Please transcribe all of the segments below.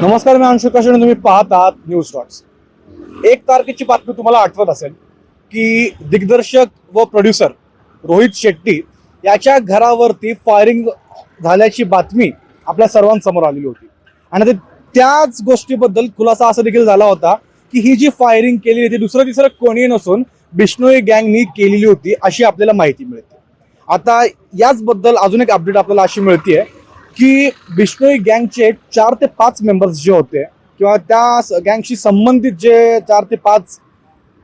नमस्कार, मी अंशुक काशेणे. तुम्ही पाहत आहात न्यूज डॉट्स. 1 तारखेची बातमी तुम्हाला आठवत असेल की दिग्दर्शक व प्रोड्युसर रोहित शेट्टी याच्या घरावरती फायरिंग झाल्याची बातमी आपल्या सर्वांसमोर आलेली होती. आणि त्याच गोष्टीबद्दल खुलासा असा देखील झाला होता की ही जी फायरिंग केली ती दुसरं तिसरं कोणी नसून बिश्नोई गँगनी केलेली होती अशी आपल्याला माहिती मिळते. आता याचबद्दल अजून एक अपडेट आपल्याला अशी मिळते की बिश्नोई गँगचे 4 ते 5 मेंबर्स जे होते किंवा त्या गँगशी संबंधित जे 4 ते 5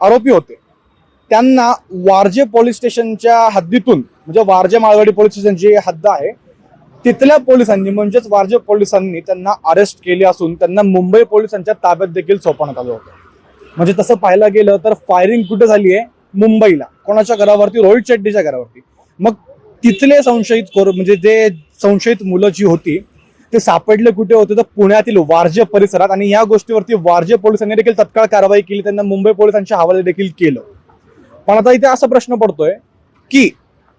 आरोपी होते त्यांना वारजे पोलीस स्टेशनच्या हद्दीतून, म्हणजे वारजे माळवाडी पोलीस स्टेशन जी हद्द आहे तिथल्या पोलिसांनी म्हणजेच वारजे पोलिसांनी त्यांना अरेस्ट केले असून त्यांना मुंबई पोलिसांच्या ताब्यात देखील सोपवण्यात आलं होतं. म्हणजे तसं पाहायला गेलं तर फायरिंग कुठे झाली आहे? मुंबईला. कोणाच्या घरावरती? रोहित शेट्टीच्या घरावरती. मग तिथले संशयित म्हणजे जे संशयित मुलं जी होती ते सापडले कुठे होते? तर पुण्यातील वारजे परिसरात. आणि या गोष्टीवरती वारजे पोलिसांनी देखील तत्काळ कारवाई केली, त्यांना मुंबई पोलिसांच्या हवाले देखील केलं. पण आता इथे असा प्रश्न पडतोय की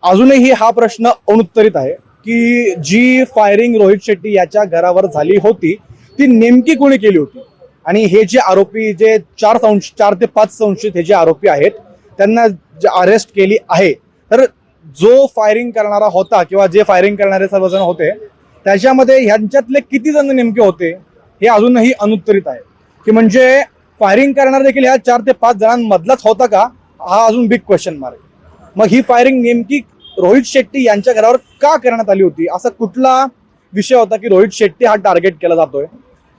अजूनही हा प्रश्न अनुत्तरित आहे की जी फायरिंग रोहित शेट्टी याच्या घरावर झाली होती ती नेमकी कोणी केली होती. आणि हे जे आरोपी, जे 4 ते 5 संशयित हे जे आरोपी आहेत त्यांना अरेस्ट केली आहे, तर जो फायरिंग करणारा होता किंवा जे फायरिंग करणारे सर्वजण होते त्याच्यामध्ये ह्यांच्यातले किती जण नेमके होते हे अजूनही अनुत्तरित आहे. की म्हणजे फायरिंग करणारा देखील ह्या 4 ते 5 जणांमधलाच होता का, हा अजून बिग क्वेश्चन मार्क. मग ही फायरिंग नेमकी रोहित शेट्टी यांच्या घरावर का करण्यात आली होती? असा कुठला विषय होता की रोहित शेट्टी हा टार्गेट केला जातोय?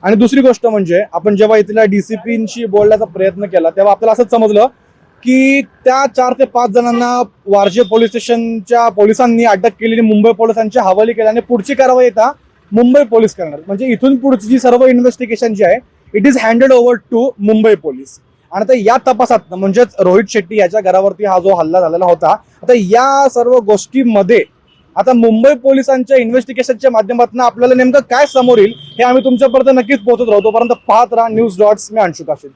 आणि दुसरी गोष्ट म्हणजे आपण जेव्हा इथल्या डीसीपींशी बोलण्याचा प्रयत्न केला तेव्हा आपल्याला असंच समजलं की त्या 4 ते 5 जणांना वारजे पोलीस स्टेशनच्या पोलिसांनी अटक केलेली मुंबई पोलिसांच्या हवाली केल्याने पुढची कारवाई आता मुंबई पोलीस करणार. म्हणजे इथून पुढची जी सर्व इन्व्हेस्टिगेशन जी आहे it is handed over to Mumbai police. आणि आता या तपासात म्हणजेच रोहित शेट्टी याच्या घरावरती हा जो हल्ला झालेला होता, आता या सर्व गोष्टींमध्ये आता मुंबई पोलिसांच्या इन्व्हेस्टिगेशनच्या माध्यमातून आपल्याला नेमकं काय समोर येईल हे आम्ही तुमच्यापर्यंत नक्कीच पोहोचत राहतो. पर्यंत पाहत राहा न्यूज डॉट्स. मी अंशुक काशेणे.